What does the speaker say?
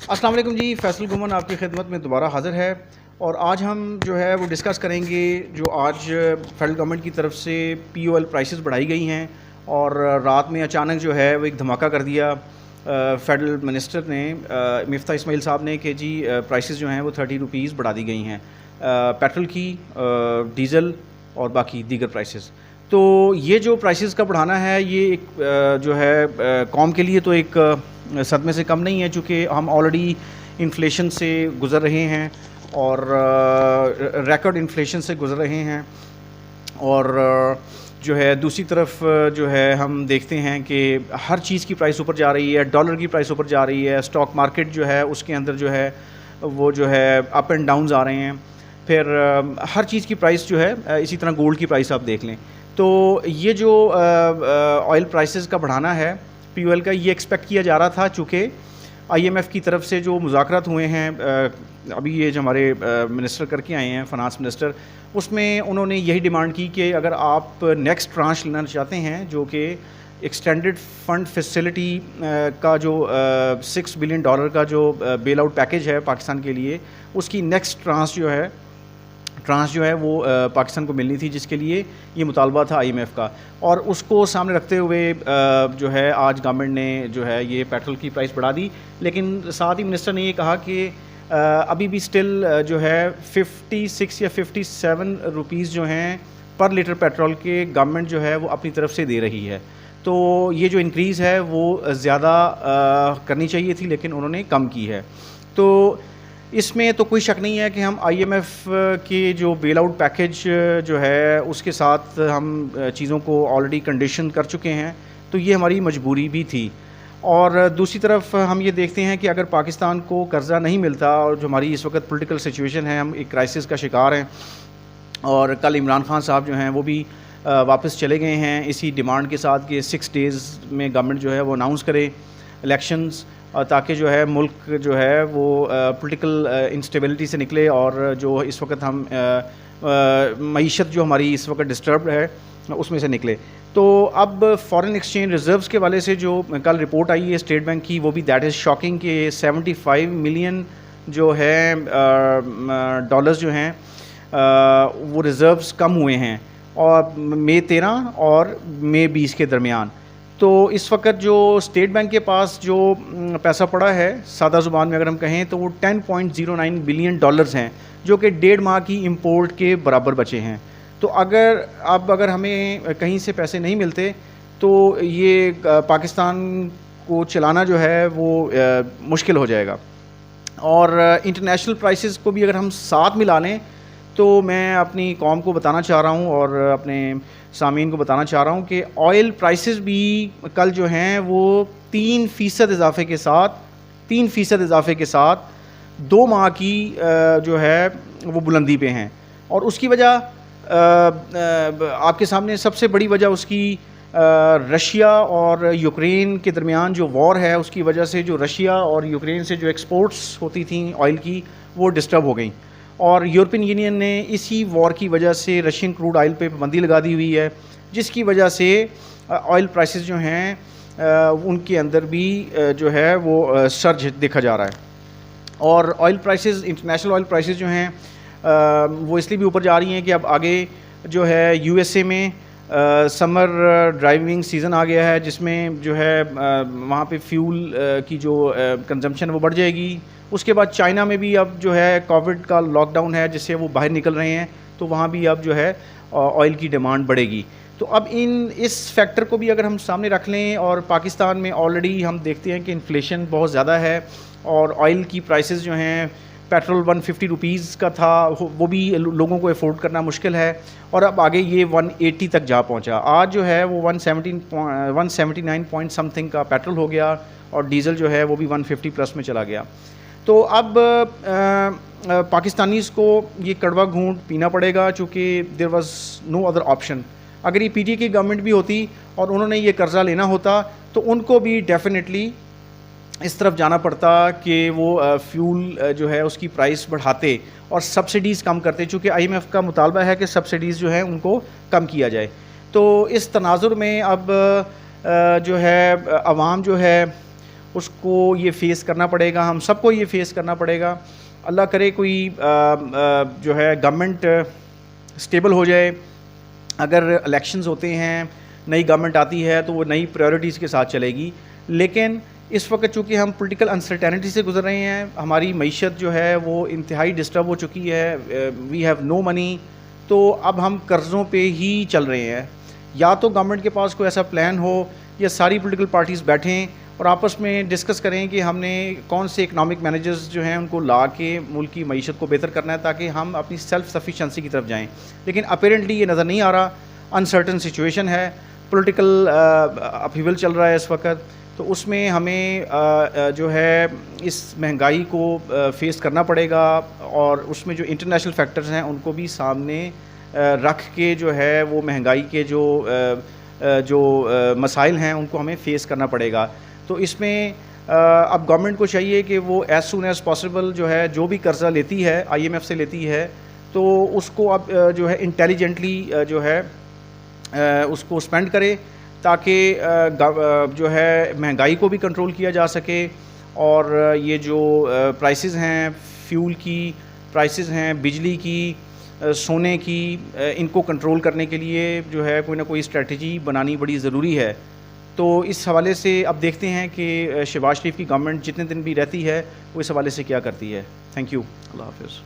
السلام علیکم جی، فیصل گمن آپ کی خدمت میں دوبارہ حاضر ہے، اور آج ہم جو ہے وہ ڈسکس کریں گے جو آج فیڈرل گورنمنٹ کی طرف سے پی او ایل پرائسز بڑھائی گئی ہیں، اور رات میں اچانک جو ہے وہ ایک دھماکہ کر دیا فیڈرل منسٹر نے مفتاح اسماعیل صاحب نے کہ جی پرائسز جو ہیں وہ 30 روپیز بڑھا دی گئی ہیں، پیٹرول کی، ڈیزل اور باقی دیگر پرائسز۔ تو یہ جو پرائسز کا بڑھانا ہے یہ ایک جو ہے قوم کے لیے تو ایک صدمے سے کم نہیں ہے، چونکہ ہم آلریڈی انفلیشن سے گزر رہے ہیں، اور ریکارڈ انفلیشن سے گزر رہے ہیں، اور جو ہے دوسری طرف جو ہے ہم دیکھتے ہیں کہ ہر چیز کی پرائس اوپر جا رہی ہے، ڈالر کی پرائس اوپر جا رہی ہے، اسٹاک مارکیٹ جو ہے اس کے اندر جو ہے وہ جو ہے اپ اینڈ ڈاؤنز آ رہے ہیں، پھر ہر چیز کی پرائس جو ہے اسی طرح گولڈ کی پرائس آپ دیکھ لیں۔ تو یہ جو آئل پرائسز کا بڑھانا ہے پی او ایل کا، یہ ایکسپیکٹ کیا جا رہا تھا، چونکہ آئی ایم ایف کی طرف سے جو مذاکرات ہوئے ہیں ابھی یہ جو ہمارے منسٹر کر کے آئے ہیں فنانس منسٹر، اس میں انہوں نے یہی ڈیمانڈ کی کہ اگر آپ نیکسٹ ٹرانش لینا چاہتے ہیں جو کہ ایکسٹینڈڈ فنڈ فیسلٹی کا جو $6 بلین کا جو بیل آؤٹ پیکج ہے پاکستان کے لیے، اس کی نیکسٹ ٹرانش جو ہے وہ پاکستان کو ملنی تھی، جس کے لیے یہ مطالبہ تھا آئی ایم ایف کا، اور اس کو سامنے رکھتے ہوئے جو ہے آج گورنمنٹ نے جو ہے یہ پیٹرول کی پرائس بڑھا دی، لیکن ساتھ ہی منسٹر نے یہ کہا کہ ابھی بھی سٹل جو ہے 56 یا 57 روپیز جو ہیں پر لیٹر پیٹرول کے گورنمنٹ جو ہے وہ اپنی طرف سے دے رہی ہے۔ تو یہ جو انکریز ہے وہ زیادہ کرنی چاہیے تھی، لیکن انہوں نے کم کی ہے۔ تو اس میں تو کوئی شک نہیں ہے کہ ہم آئی ایم ایف کے جو بیل آؤٹ پیکج جو ہے اس کے ساتھ ہم چیزوں کو آلریڈی کنڈیشن کر چکے ہیں، تو یہ ہماری مجبوری بھی تھی۔ اور دوسری طرف ہم یہ دیکھتے ہیں کہ اگر پاکستان کو قرضہ نہیں ملتا، اور جو ہماری اس وقت پولیٹیکل سچویشن ہے، ہم ایک کرائسس کا شکار ہیں، اور کل عمران خان صاحب جو ہیں وہ بھی واپس چلے گئے ہیں اسی ڈیمانڈ کے ساتھ کہ 6 days میں گورنمنٹ جو ہے وہ اناؤنس کرے الیکشنز، تاکہ جو ہے ملک جو ہے وہ پولیٹیکل انسٹیبلٹی سے نکلے، اور جو اس وقت ہم معیشت جو ہماری اس وقت ڈسٹربڈ ہے اس میں سے نکلے۔ تو اب فارن ایکسچینج ریزروز کے والے سے جو کل رپورٹ آئی ہے اسٹیٹ بینک کی، وہ بھی دیٹ از شاکنگ کہ 75 ملین جو ہے ڈالرز جو ہیں وہ ریزروز کم ہوئے ہیں، اور مئی 13 اور مئی 20 کے درمیان۔ تو اس وقت جو اسٹیٹ بینک کے پاس جو پیسہ پڑا ہے، سادہ زبان میں اگر ہم کہیں تو وہ 10.09 بلین ڈالرز ہیں، جو کہ 1.5 ماہ کی امپورٹ کے برابر بچے ہیں۔ تو اگر ہمیں کہیں سے پیسے نہیں ملتے تو یہ پاکستان کو چلانا جو ہے وہ مشکل ہو جائے گا۔ اور انٹرنیشنل پرائسز کو بھی اگر ہم ساتھ ملا لیں تو میں اپنی قوم کو بتانا چاہ رہا ہوں اور اپنے سامعین کو بتانا چاہ رہا ہوں کہ آئل پرائسز بھی کل جو ہیں وہ 3% اضافے کے ساتھ 2 ماہ کی جو ہے وہ بلندی پہ ہیں، اور اس کی وجہ آپ کے سامنے سب سے بڑی وجہ اس کی رشیا اور یوکرین کے درمیان جو وار ہے، اس کی وجہ سے جو رشیا اور یوکرین سے جو ایکسپورٹس ہوتی تھیں آئل کی وہ ڈسٹرب ہو گئیں، اور یورپین یونین نے اسی وار کی وجہ سے رشین کروڈ آئل پہ پابندی لگا دی ہوئی ہے، جس کی وجہ سے آئل پرائسز جو ہیں ان کے اندر بھی جو ہے وہ سرج دیکھا جا رہا ہے۔ اور oil prices, international oil prices جو ہیں وہ اس لیے بھی اوپر جا رہی ہیں کہ اب آگے جو ہے یو ایس اے میں سمر ڈرائیونگ سیزن آ گیا ہے، جس میں جو ہے وہاں پہ فیول کی جو کنزمپشن وہ بڑھ جائے گی۔ اس کے بعد چائنا میں بھی اب جو ہے کووڈ کا لاک ڈاؤن ہے، جس سے وہ باہر نکل رہے ہیں، تو وہاں بھی اب جو ہے آئل کی ڈیمانڈ بڑھے گی۔ تو اب اس فیکٹر کو بھی اگر ہم سامنے رکھ لیں، اور پاکستان میں آلریڈی ہم دیکھتے ہیں کہ انفلیشن بہت زیادہ ہے، اور آئل کی پرائسز جو ہیں، پیٹرول 150 روپیز کا تھا، وہ بھی لوگوں کو افورڈ کرنا مشکل ہے، اور اب آگے یہ 180 تک جا پہنچا۔ آج جو ہے وہ 179 پوائنٹ سم تھنگ کا پیٹرول ہو گیا، اور ڈیزل جو ہے وہ بھی 150 پلس میں چلا گیا۔ تو اب پاکستانیز کو یہ کڑوا گھونٹ پینا پڑے گا، چونکہ there was no other option. اگر یہ پی ٹی کی گورنمنٹ بھی ہوتی اور انہوں نے یہ قرضہ لینا ہوتا تو ان کو بھی ڈیفینیٹلی اس طرف جانا پڑتا کہ وہ فیول جو ہے اس کی پرائس بڑھاتے اور سبسڈیز کم کرتے، چونکہ آئی ایم ایف کا مطالبہ ہے کہ سبسڈیز جو ہیں ان کو کم کیا جائے۔ تو اس تناظر میں اب جو ہے عوام جو ہے اس کو یہ فیس کرنا پڑے گا, ہم سب کو یہ فیس کرنا پڑے گا. اللہ کرے کوئی جو ہے گورنمنٹ اسٹیبل ہو جائے. اگر الیکشنز ہوتے ہیں, نئی گورنمنٹ آتی ہے تو وہ نئی پریورٹیز کے ساتھ چلے گی. لیکن اس وقت چونکہ ہم پولیٹیکل انسرٹینٹی سے گزر رہے ہیں, ہماری معیشت جو ہے وہ انتہائی ڈسٹرب ہو چکی ہے, وی ہیو نو منی, تو اب ہم قرضوں پہ ہی چل رہے ہیں. یا تو گورنمنٹ کے پاس کوئی ایسا پلان ہو, یا ساری پولیٹیکل پارٹیز بیٹھیں اور آپس میں ڈسکس کریں کہ ہم نے کون سے اکنامک مینیجرز جو ہیں ان کو لا کے ملک کی معیشت کو بہتر کرنا ہے تاکہ ہم اپنی سیلف سفیشنسی کی طرف جائیں. لیکن اپیرنٹلی یہ نظر نہیں آ رہا. انسرٹن سچویشن ہے, پولیٹیکل اپہیول چل رہا ہے اس وقت, تو اس میں ہمیں جو ہے اس مہنگائی کو فیس کرنا پڑے گا, اور اس میں جو انٹرنیشنل فیکٹرز ہیں ان کو بھی سامنے رکھ کے جو ہے وہ مہنگائی کے جو مسائل ہیں ان کو ہمیں فیس کرنا پڑے گا. تو اس میں اب گورنمنٹ کو چاہیے کہ وہ ایز سون ایز پاسبل جو ہے جو بھی قرضہ لیتی ہے IMF سے لیتی ہے تو اس کو اب جو ہے انٹیلیجنٹلی جو ہے اس کو اسپینڈ کرے, تاکہ جو ہے مہنگائی کو بھی کنٹرول کیا جا سکے, اور یہ جو پرائسز ہیں, فیول کی پرائسز ہیں, بجلی کی, سونے کی, ان کو کنٹرول کرنے کے لیے جو ہے کوئی نہ کوئی اسٹریٹجی بنانی بڑی ضروری ہے. تو اس حوالے سے اب دیکھتے ہیں کہ شہباز شریف کی گورنمنٹ جتنے دن بھی رہتی ہے وہ اس حوالے سے کیا کرتی ہے. Thank you. اللہ حافظ.